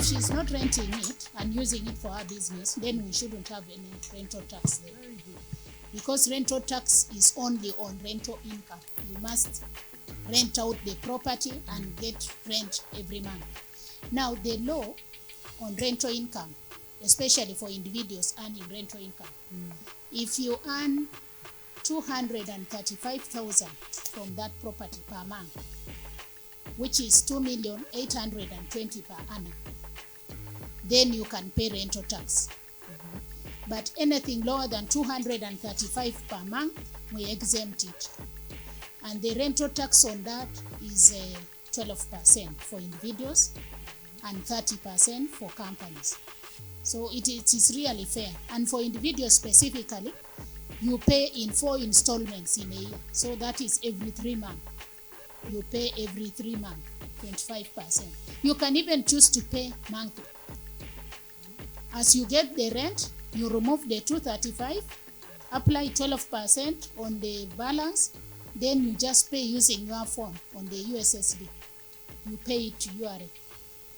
if she's not renting it and using it for her business, then we shouldn't have any rental tax there. Very good. Because rental tax is only on rental income. You must rent out the property and get rent every month. Now, the law on rental income, especially for individuals earning rental income, if you earn 235,000 from that property per month, which is 2,820,000 per annum, then you can pay rental tax. But anything lower than 235 per month, we exempt it. And the rental tax on that is 12% for individuals and 30% for companies. So it is really fair. And for individuals specifically, you pay in 4 installments in a year. So that is every 3 months. You pay every 3 months, 25%. You can even choose to pay monthly. As you get the rent, you remove the 235, apply 12% on the balance, then you just pay using your phone on the USSD. You pay it to URA.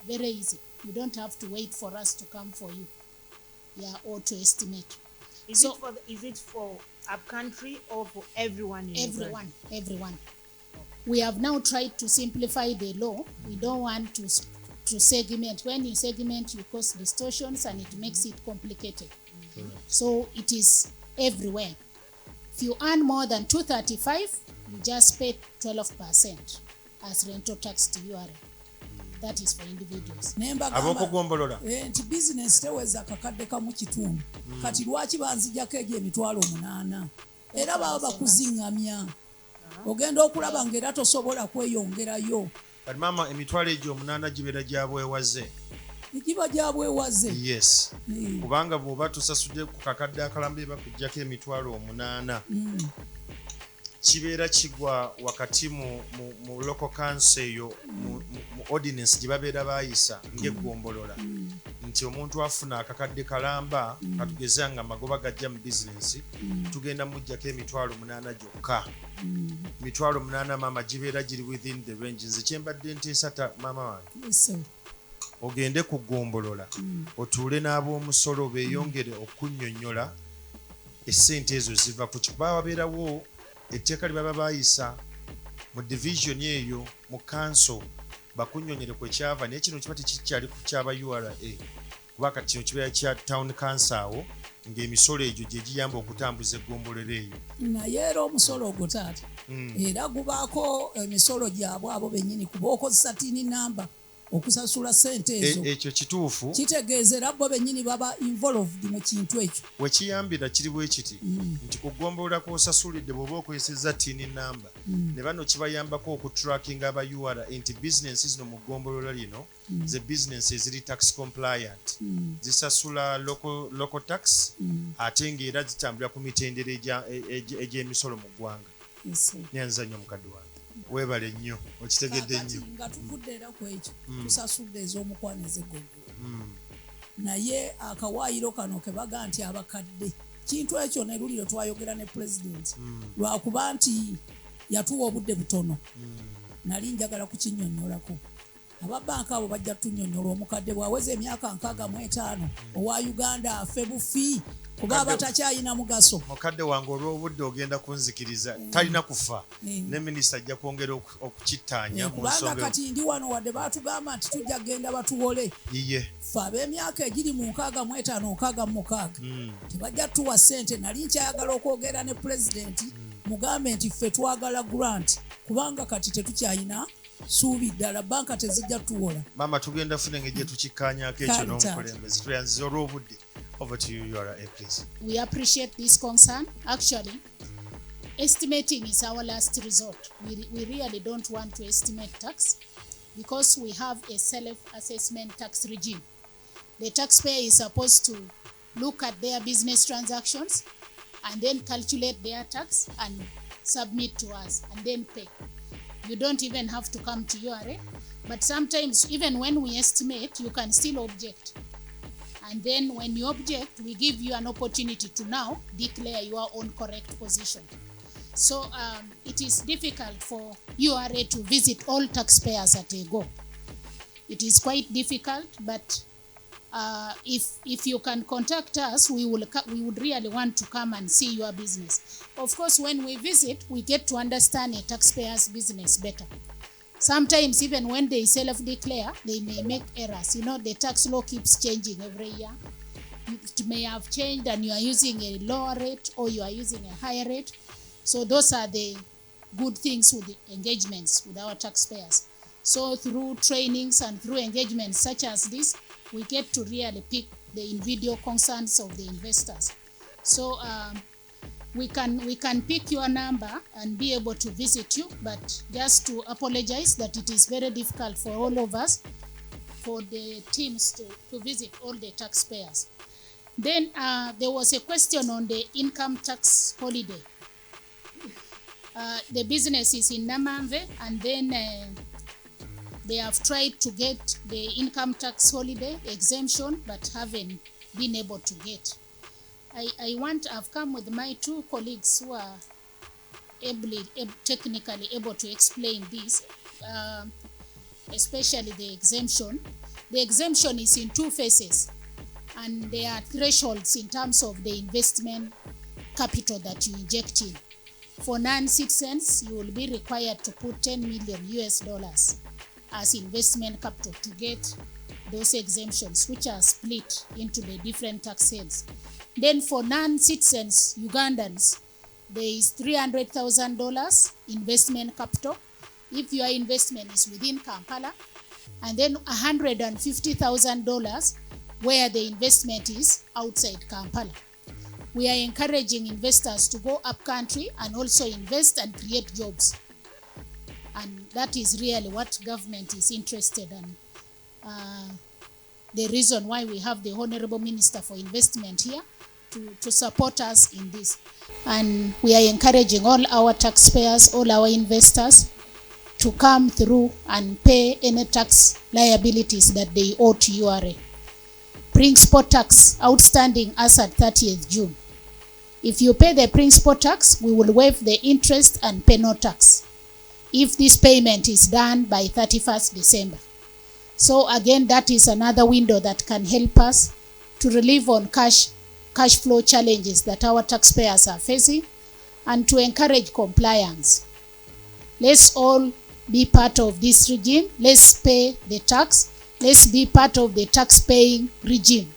Very easy. You don't have to wait for us to come for you, or to estimate. Is it for upcountry or for everyone in Uganda? Everyone. We have now tried to simplify the law. We don't want to segment. When you segment, you cause distortions and it makes it complicated. So it is everywhere. If you earn more than 235, you just pay 12% as rental tax to URA. That is for individuals. Abokugombolola. Nti business teweza kakadde kamu kitundu. Kati lwaki banzijako emitwalo 8. Era baba bakuzingamya. Ogenda okulaba ngera tosobola kweyongerayo. But mama emitwalo egyo 8 gibeera gyabwewaze. Ikiba gyabwewaze. Yes. Kubanga bw'oba tusasudde ku kakadde akalambe bakujjako emitwalo 8. Kibeera kigwa wakati mu local council eyo mu ordinance gye babeera bayisa ng'eggombolola nti omuntu afuna akakadde kalamba katugeza nga magoba gajja mu business tugenda mujjako emitwalo 8 gyokka. Emitwalo 8 mama gibeera giri within the range. Nze kyembadde nteesa mama wange. Yes, sir. Ogende ku ggombolola otuule n'ab'omusolo beeyongere okunnyonnyola essente ezo ziva ku kikuba wabeerawo etteeka lye baba bayisa mu division eyo mu council bakunnyonyere kwe kyava naye kino kiba tekikyali ku kyaba URA kuba kati kino kibeera kya town council awo ng'emisolo egyo gye giyamba okutambuza eggombolola eyo. Naye era omusolo ogwo taata era gubaako emisolo gyabwe abo bennyini kuba okozesa tiini namba okusasula sente ezo. Ekyo kituufu. Kitegeeza bo bennyini baba involved mu kintu ekyo. Wekiyambira kiri bwe kiti nti kugombolola kw'osasulidde bw'oba okozesezza tiini namba ne bano kibayambako okutrackinga aba URA nti business zino mu ggombolola lino ze business eziri tax compliant zisasula local tax ate ng'era zitambulira ku mitendera egy'emisolo mu ggwanga. Nyanza nnyo mukadde wange. Weebale nnyo okitegedde nnyo nga tuvudde era ku ekyo tusasudde ez'omukwano ez'eggombolola naye akawaayiro kano ke baga nti abakadde kintu ekyo ne luliro twayogera ne pulezidenti lwakuba nti yatuwa obudde butono nali njagala kukinnyonnyolako. Ababanka abo bajja tunyonnyola omukadde bw'aweza emyaka 65 owa Uganda afe bufi kuba abatakyayina mugaso. Mukadde wange olw'obudde ogenda kunzikiriza talina kufa ne minisita ajja kwongera okukittaanya mu nsonga. Kubanga kati ndi wano wadde baatugamba nti tujja kgenda batuwole. Iye. Ffe ab'emyaka egiri mu 65 66 tebajja tuwa ssente. Nali nkyayagala okwogera ne pulezidenti mugambe nti ffe twagala grant kubanga kati tetukyayina suubi ddala banka tezijja tuwola. Mama tugenda funa engeri tukikkaanyaako ekyo n'omukulembeze tuyanziza olw'obudde. Over to you, URA, please. We appreciate this concern. Actually, estimating is our last resort. We really don't want to estimate tax because we have a self-assessment tax regime. The taxpayer is supposed to look at their business transactions and then calculate their tax and submit to us and then pay. You don't even have to come to URA, but sometimes even when we estimate, you can still object. And then when you object, we give you an opportunity to now declare your own correct position. So it is difficult for URA to visit all taxpayers at a go. It is quite difficult, but if you can contact us, we would really want to come and see your business. Of course, when we visit, we get to understand a taxpayer's business better. Sometimes even when they self-declare, they may make errors. The tax law keeps changing every year. It may have changed and you are using a lower rate or you are using a higher rate. So those are the good things with the engagements with our taxpayers. So through trainings and through engagements such as this, we get to really pick the individual concerns of the investors. So we can pick your number and be able to visit you, but just to apologize that it is very difficult for all of us, for the teams to visit all the taxpayers. Then there was a question on the income tax holiday. The business is in Namamve, and then they have tried to get the income tax holiday exemption, but haven't been able to get. I've come with my two colleagues who are technically able to explain this, especially the exemption. The exemption is in two phases, and there are thresholds in terms of the investment capital that you inject in. For non-citizens, you will be required to put $10 million as investment capital to get those exemptions, which are split into the different tax heads. Then for non-citizens, Ugandans, there is $300,000 investment capital if your investment is within Kampala, and then $150,000 where the investment is outside Kampala. We are encouraging investors to go up country and also invest and create jobs. And that is really what government is interested in. The reason why we have the Honorable Minister for Investment here to support us in this. And we are encouraging all our taxpayers, all our investors to come through and pay any tax liabilities that they owe to URA. Principal tax outstanding as at 30th June. If you pay the principal tax, we will waive the interest and pay no tax if this payment is done by 31st December. So again, that is another window that can help us to relieve on cash flow challenges that our taxpayers are facing and to encourage compliance. Let's all be part of this regime. Let's pay the tax. Let's be part of the tax-paying regime.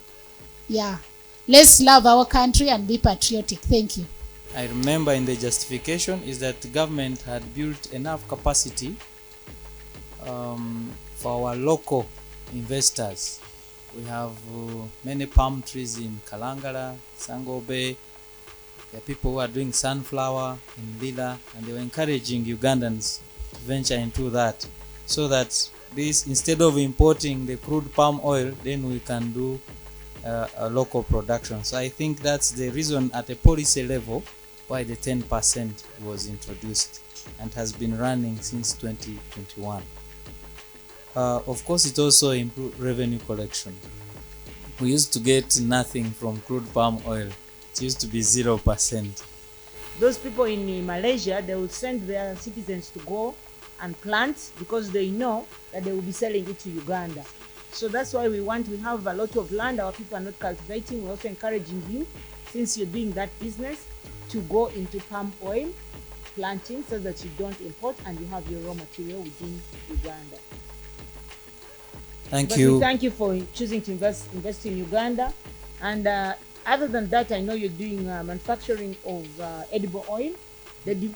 Yeah. Let's love our country and be patriotic. Thank you. I remember in the justification is that the government had built enough capacity for our local investors. We have many palm trees in Kalangala, Sangobe. There are people who are doing sunflower in Lila, and they were encouraging Ugandans to venture into that, so that this, instead of importing the crude palm oil, then we can do a local production. So I think that's the reason at a policy level why the 10% was introduced and has been running since 2021. Of course, it also improved revenue collection. We used to get nothing from crude palm oil. It used to be 0%. Those people in Malaysia, they will send their citizens to go and plant because they know that they will be selling it to Uganda. So that's why we have a lot of land our people are not cultivating. We're also encouraging you, since you're doing that business, to go into palm oil planting so that you don't import and you have your raw material within Uganda. Thank you. Thank you for choosing to invest in Uganda. And other than that, I know you're doing manufacturing of edible oil, edible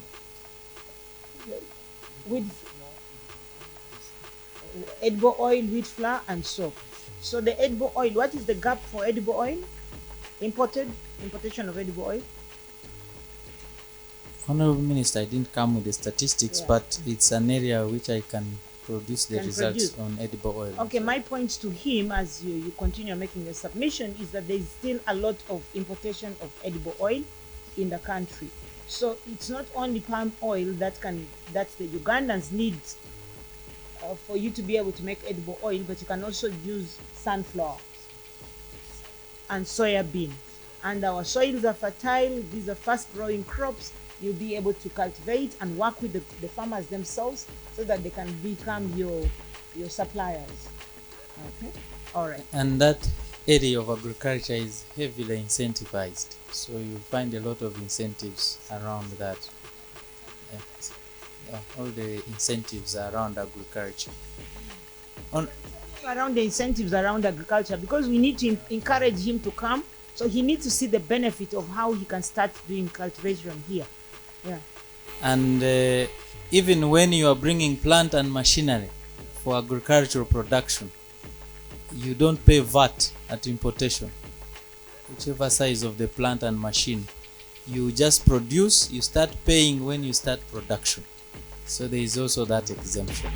oil, wheat flour, and soap. So the edible oil, what is the gap for edible oil? Importation of edible oil? Honorable Minister, I didn't come with the statistics, but it's an area which I can produce the results on edible oil. Okay, my point to him as you continue making the submission is that there is still a lot of importation of edible oil in the country. So it's not only palm oil that the Ugandans need for you to be able to make edible oil, but you can also use sunflower and soya bean. And our soils are fertile. These are fast-growing crops. You'll be able to cultivate and work with the farmers themselves so that they can become your suppliers. Okay. All right. And that area of agriculture is heavily incentivized. So you find a lot of incentives around that. Yeah. Yeah, all the incentives are around agriculture. Around the incentives around agriculture, because we need to encourage him to come, so he needs to see the benefit of how he can start doing cultivation here. Yeah. And even when you are bringing plant and machinery for agricultural production, you don't pay VAT at importation, whichever size of the plant and machine. You just produce, you start paying when you start production. So there is also that exemption.